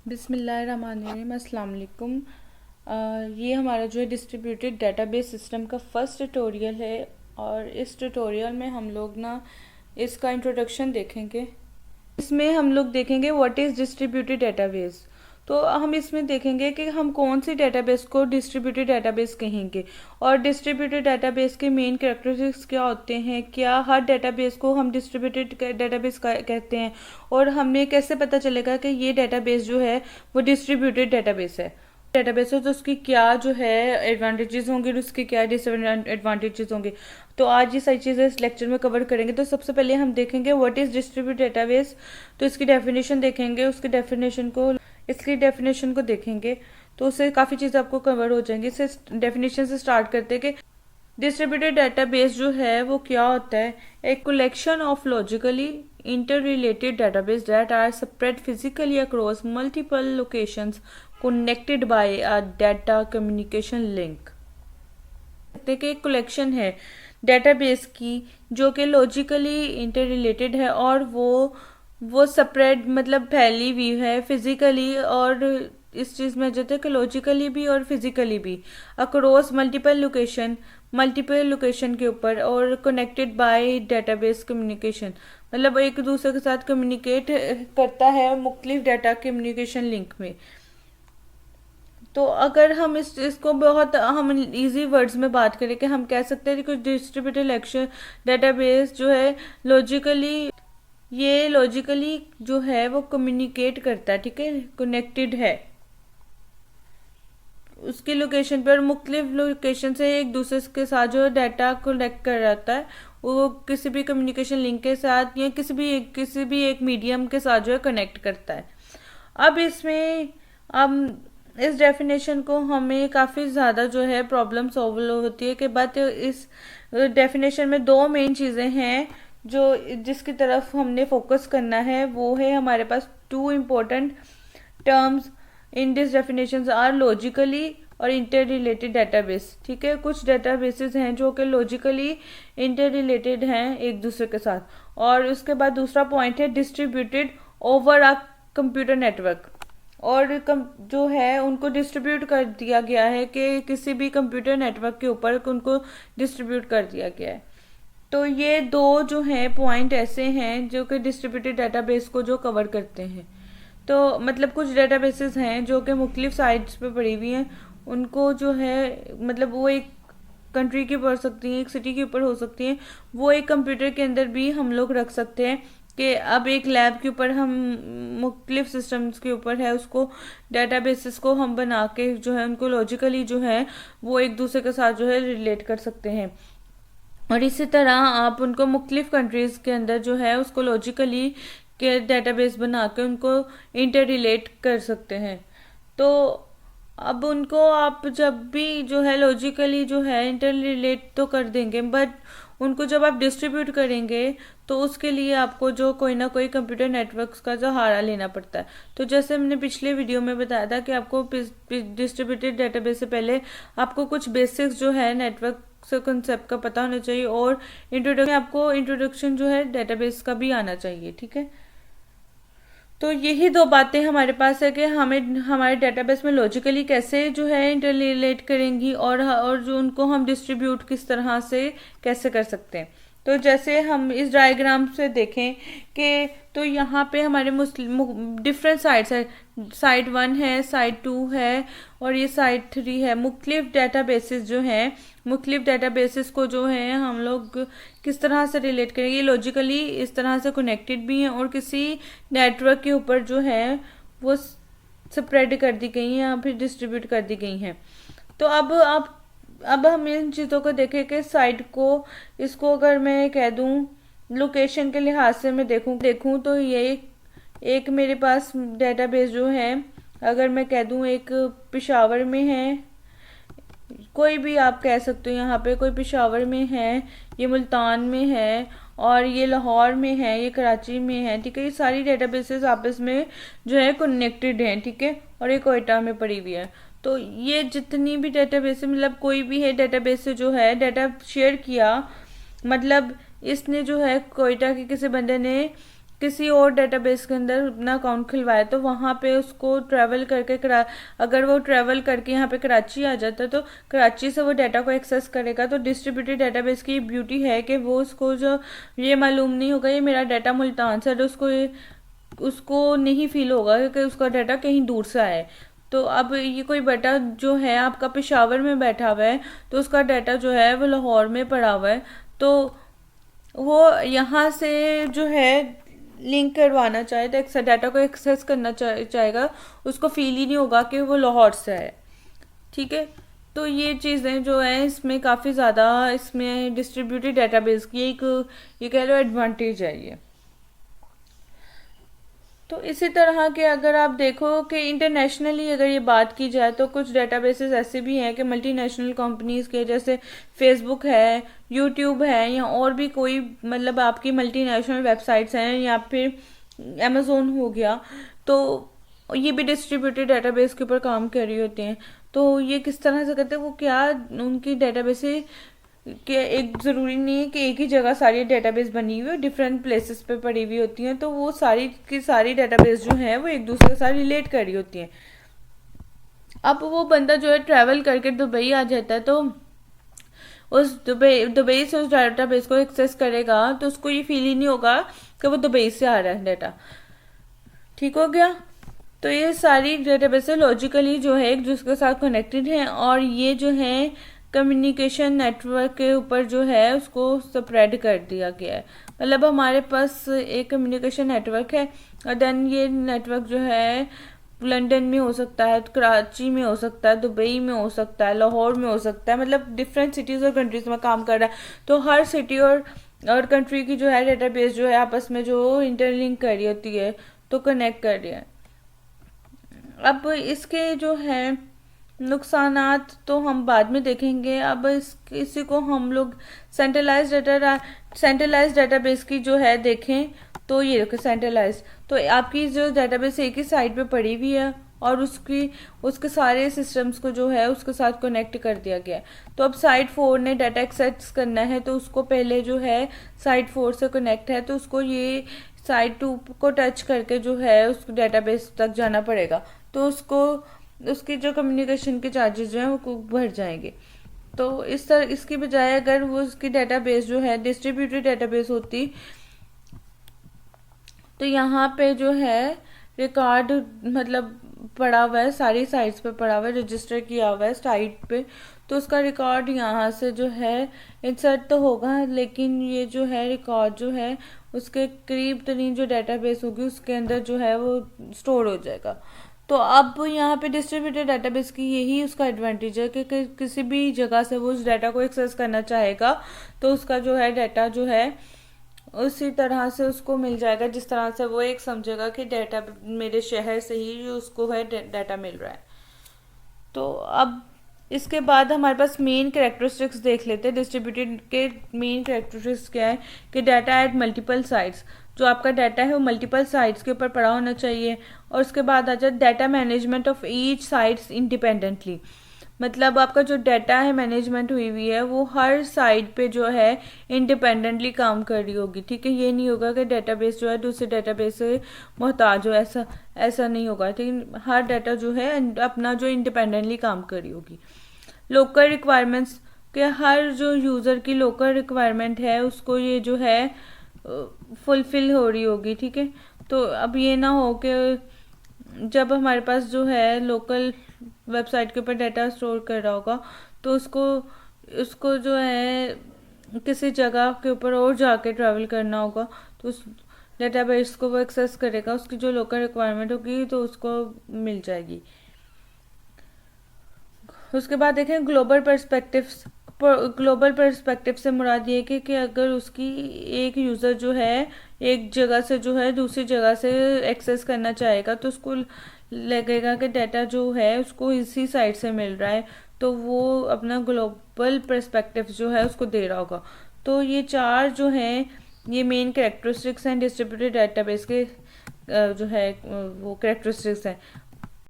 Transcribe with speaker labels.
Speaker 1: बिस्मिल्लाहिर्रहमानिर्रहीम, अस्सलाम वालेकुम। ये हमारा जो है डिस्ट्रीब्यूटेड डेटाबेस सिस्टम का फर्स्ट ट्यूटोरियल है और इस ट्यूटोरियल में हम लोग ना इसका इंट्रोडक्शन देखेंगे। इसमें हम लोग देखेंगे व्हाट इज़ डिस्ट्रीब्यूटेड डेटाबेस। तो हम इसमें देखेंगे कि हम कौन सी डेटाबेस को डिस्ट्रीब्यूटेड डेटाबेस कहेंगे और डिस्ट्रीब्यूटेड डेटाबेस के मेन कैरेक्टरिस्टिक्स क्या होते हैं, क्या हर डेटाबेस को हम डिस्ट्रीब्यूटेड डेटाबेस कहते हैं और हमें कैसे पता चलेगा कि ये डेटाबेस जो है वो डिस्ट्रीब्यूटेड डेटाबेस है। डेटाबेस है तो उसकी क्या जो है एडवांटेजेस होंगे और उसके क्या डिसएडवांटेजेस होंगे। तो आज ये सारी चीज़ें इस लेक्चर में कवर करेंगे। तो सबसे पहले हम देखेंगे व्हाट इज़ डिस्ट्रीब्यूटेड डेटाबेस। तो इसकी डेफिनेशन देखेंगे, इसकी डेफिनेशन को देखेंगे तो उससे काफ़ी चीज़ें आपको कवर हो जाएंगी। इसे डेफिनेशन से स्टार्ट करते हैं कि डिस्ट्रीब्यूटेड डेटाबेस जो है वो क्या होता है। एक collection of logically interrelated database that are spread physically across multiple locations connected by a data communication link. कि एक कलेक्शन है डेटाबेस की जो कि लॉजिकली इंटर रिलेटेड है और वो स्प्रेड मतलब फैली हुई है फिजिकली, और इस चीज़ में जाते हैं कि लॉजिकली भी और फिजिकली भी अक्रॉस मल्टीपल लोकेशन के ऊपर, और कनेक्टेड बाय डेटाबेस कम्युनिकेशन मतलब एक दूसरे के साथ कम्युनिकेट करता है मुख्तलिफ डाटा कम्युनिकेशन लिंक में। तो अगर हम इसको बहुत हम इजी वर्ड्स में बात करें कि हम कह सकते हैं कि डिस्ट्रीब्यूटेड डेटाबेस जो है लॉजिकली जो है वो कम्युनिकेट करता है, ठीक है, कनेक्टेड है उसकी लोकेशन पर, मुख्तलिफ लोकेशन से एक दूसरे के साथ जो डाटा कलेक्ट कर रहता है वो किसी भी कम्युनिकेशन लिंक के साथ या किसी भी एक मीडियम के साथ जो है कनेक्ट करता है। अब इस डेफिनेशन को हमें काफ़ी ज़्यादा जो है प्रॉब्लम सॉल्व होती है कि बट इस डेफिनेशन में दो मेन चीज़ें हैं जिसकी तरफ हमने फोकस करना है। वो है हमारे पास two important terms in this definitions are logically और इंटर रिलेटेड डेटाबेस, ठीक है। कुछ डेटाबेसेस हैं जो कि लॉजिकली इंटर रिलेटेड हैं एक दूसरे के साथ, और उसके बाद दूसरा पॉइंट है distributed over a computer network, और जो है उनको डिस्ट्रीब्यूट कर दिया गया है कि किसी भी कंप्यूटर नेटवर्क के ऊपर उनको डिस्ट्रीब्यूट कर दिया गया है। तो ये दो जो हैं पॉइंट ऐसे हैं जो कि डिस्ट्रीब्यूटेड डेटाबेस को जो कवर करते हैं। तो मतलब कुछ डेटाबेसेस हैं जो कि मुख्तलिफ साइट्स पे पड़ी हुई हैं, उनको जो है मतलब वो एक कंट्री के ऊपर हो सकती हैं, एक सिटी के ऊपर हो सकती हैं, वो एक कंप्यूटर के अंदर भी हम लोग रख सकते हैं कि अब एक लैब के ऊपर हम मुख्तलिफ सिस्टम्स के ऊपर है उसको डेटाबेसेस को हम बना के जो है उनको लॉजिकली जो है वो एक दूसरे के साथ जो है रिलेट कर सकते हैं। और इसी तरह आप उनको मुख्तलिफ कंट्रीज़ के अंदर जो है उसको लॉजिकली के डेटाबेस बना के उनको इंटर रिलेट कर सकते हैं। तो अब उनको आप जब भी जो है लॉजिकली जो है इंटर रिलेट तो कर देंगे, बट उनको जब आप डिस्ट्रीब्यूट करेंगे तो उसके लिए आपको जो कोई ना कोई कंप्यूटर नेटवर्क्स का सहारा लेना पड़ता है। तो जैसे हमने पिछले वीडियो में बताया था कि आपको डिस्ट्रीब्यूटेड डेटाबेस से पहले आपको कुछ बेसिक्स जो है नेटवर्क से कंसेप्ट का पता होना चाहिए, और इंट्रोडक्शन जो है डेटाबेस का भी आना चाहिए, ठीक है। तो यही दो बातें हमारे पास है कि हमें हमारे डेटाबेस में लॉजिकली कैसे जो है इंटररिलेट करेंगी और जो उनको हम डिस्ट्रीब्यूट किस तरह से कैसे कर सकते हैं। तो जैसे हम इस डायग्राम से देखें कि तो यहाँ पे हमारे डिफरेंट साइट्स है, साइट 1 है, साइट 2 है और ये साइट 3 है। मुख्तलिफ डेटाबेसेस जो हैं, मुख्तलिफ डेटाबेसेस को जो है हम लोग किस तरह से रिलेट करेंगे, ये लॉजिकली इस तरह से कनेक्टेड भी हैं और किसी नेटवर्क के ऊपर जो है वो स्प्रेड कर दी गई हैं या फिर डिस्ट्रीब्यूट कर दी गई हैं। तो अब हम इन चीज़ों को देखें कि साइट को इसको अगर मैं कह दूं लोकेशन के लिहाज से मैं देखूं तो ये एक मेरे पास डेटाबेस जो है अगर मैं कह दूं एक पेशावर में है, कोई भी आप कह सकते हो, यहाँ पे कोई पेशावर में है, ये मुल्तान में है और ये लाहौर में है, ये कराची में है, ठीक है। ये सारी डेटाबेसेस आपस में जो है कनेक्टेड हैं, ठीक है, और ये कोयटा में पड़ी हुई है। तो ये जितनी भी डेटाबेस मतलब कोई भी है डेटाबेस से जो है डाटा शेयर किया, मतलब इसने जो है कोयटा के किसी बंदे ने किसी और डेटाबेस के अंदर अपना अकाउंट खुलवाया तो वहाँ पे उसको ट्रैवल करके अगर वो ट्रैवल करके यहाँ पे कराची आ जाता है तो कराची से वो डाटा को एक्सेस करेगा। तो डिस्ट्रीब्यूटेड डेटाबेस की ब्यूटी है कि वो उसको जो ये मालूम नहीं होगा ये मेरा डाटा मुल्तान से, तो उसको नहीं फील होगा कि उसका डाटा कहीं दूर से आया है। तो अब ये कोई बेटा जो है आपका पेशावर में बैठा हुआ है तो उसका डाटा जो है वो लाहौर में पड़ा हुआ है, तो वो यहाँ से जो है लिंक करवाना चाहे तो एक डाटा को एक्सेस करना चाहेगा, उसको फील ही नहीं होगा कि वो लाहौर से है। ठीक है, तो ये चीज़ें जो है इसमें काफ़ी ज़्यादा इसमें डिस्ट्रीब्यूटेड डेटाबेस की एक ये कह लो एडवांटेज है ये। तो इसी तरह के अगर आप देखो कि इंटरनेशनली अगर ये बात की जाए तो कुछ डेटाबेसेस ऐसे भी हैं कि मल्टीनेशनल कंपनीज़ के, जैसे फेसबुक है, यूट्यूब है, या और भी कोई मतलब आपकी मल्टीनेशनल वेबसाइट्स हैं, या फिर अमेज़ोन हो गया, तो ये भी डिस्ट्रीब्यूटेड डेटाबेस के ऊपर काम कर रही होती हैं। तो ये किस तरह से करते हैं, वो क्या उनकी डेटाबेस कि एक ज़रूरी नहीं है कि एक ही जगह सारी डेटाबेस बनी हुई है, डिफरेंट प्लेसेस पे पड़ी हुई होती हैं, तो वो सारी की सारी डेटाबेस जो है वो एक दूसरे के साथ रिलेट कर रही होती हैं। अब वो बंदा जो है ट्रैवल करके दुबई आ जाता है, तो उस दुबई से उस डेटाबेस को एक्सेस करेगा तो उसको ये फील ही नहीं होगा कि वो दुबई से आ रहा है डाटा। ठीक हो गया, तो ये सारी डेटाबेस लॉजिकली जो है एक दूसरे के साथ कनेक्टेड हैं, और ये जो है कम्युनिकेशन नेटवर्क के ऊपर जो है उसको स्प्रेड कर दिया गया है। मतलब हमारे पास एक कम्युनिकेशन नेटवर्क है, और देन ये नेटवर्क जो है लंदन में हो सकता है, कराची में हो सकता है, दुबई में हो सकता है, लाहौर में हो सकता है, मतलब डिफरेंट सिटीज़ और कंट्रीज में काम कर रहा है। तो हर सिटी और कंट्री की जो है डेटाबेस जो है आपस में जो इंटरलिंक कर रही होती है, तो कनेक्ट कर रही है। अब इसके जो है नुकसानात तो हम बाद में देखेंगे। अब इसी को हम लोग सेंट्रलाइज डेटाबेस की जो है देखें, तो ये देखो सेंट्रलाइज, तो आपकी जो डेटाबेस एक ही साइट पे पड़ी हुई है और उसके सारे सिस्टम्स को जो है उसके साथ कनेक्ट कर दिया गया है। तो अब साइट 4 ने डाटा एक्सेस करना है तो उसको पहले जो है साइट 4 से कनेक्ट है, तो उसको ये साइट 2 को टच करके जो है उस डेटाबेस तक जाना पड़ेगा, तो उसकी जो कम्युनिकेशन के चार्जेस जो हैं वो बढ़ जाएंगे। तो इस तरह इसकी बजाय अगर वो उसकी डेटाबेस जो है डिस्ट्रीब्यूटेड डेटाबेस होती, तो यहाँ पे जो है रिकॉर्ड मतलब पड़ा हुआ है, सारी साइट्स पे पड़ा हुआ है, रजिस्टर किया हुआ है साइट पे, तो उसका रिकॉर्ड यहाँ से जो है इंसर्ट तो होगा, लेकिन ये जो है रिकॉर्ड जो है उसके करीब तरीन जो डेटाबेस होगी उसके अंदर जो है वो स्टोर हो जाएगा। तो अब यहाँ पे डिस्ट्रीब्यूटेड डेटाबेस की यही उसका एडवांटेज है कि किसी भी जगह से वो उस डाटा को एक्सेस करना चाहेगा तो उसका जो है डाटा जो है उसी तरह से उसको मिल जाएगा जिस तरह से वो एक समझेगा कि डाटा मेरे शहर से ही उसको है डाटा मिल रहा है। तो अब इसके बाद हमारे पास मेन कैरेक्टरिस्टिक्स देख लेते हैं। डिस्ट्रीब्यूटेड के मेन कैरेक्टरिस्टिक्स क्या है कि डाटा एट मल्टीपल साइट्स, जो आपका डाटा है वो मल्टीपल साइट्स के ऊपर पड़ा होना चाहिए। और उसके बाद आ जाए data management of each sites independently, मतलब आपका जो डाटा है मैनेजमेंट हुई हुई है वो हर साइट पे जो है इंडिपेंडेंटली काम कर रही होगी। ठीक है, ये नहीं होगा कि डाटाबेस जो है दूसरे डाटाबेस से मोहताज हो, ऐसा नहीं होगा। ठीक, हर डाटा जो है अपना जो इंडिपेंडेंटली काम कर रही होगी। लोकल रिक्वायरमेंट्स के हर जो यूज़र की लोकल रिक्वायरमेंट है उसको ये जो है फुलफिल हो रही होगी। ठीक है, तो अब ये ना हो कि जब हमारे पास जो है लोकल वेबसाइट के ऊपर डाटा स्टोर कर रहा होगा तो उसको जो है किसी जगह के ऊपर और जाके ट्रैवल करना होगा, तो उस डेटाबेस को वो एक्सेस करेगा, उसकी जो लोकल रिक्वायरमेंट होगी तो उसको मिल जाएगी। उसके बाद देखें ग्लोबल पर्सपेक्टिव से मुराद ये कि अगर उसकी एक यूज़र जो है एक जगह से जो है दूसरी जगह से एक्सेस करना चाहेगा तो उसको लगेगा कि डाटा जो है उसको इसी साइट से मिल रहा है, तो वो अपना ग्लोबल पर्सपेक्टिव जो है उसको दे रहा होगा। तो ये चार जो हैं ये मेन कैरेक्टरिस्टिक्स हैं डिस्ट्रीब्यूटेड डेटाबेस के जो है वो कैरेक्टरिस्टिक्स हैं।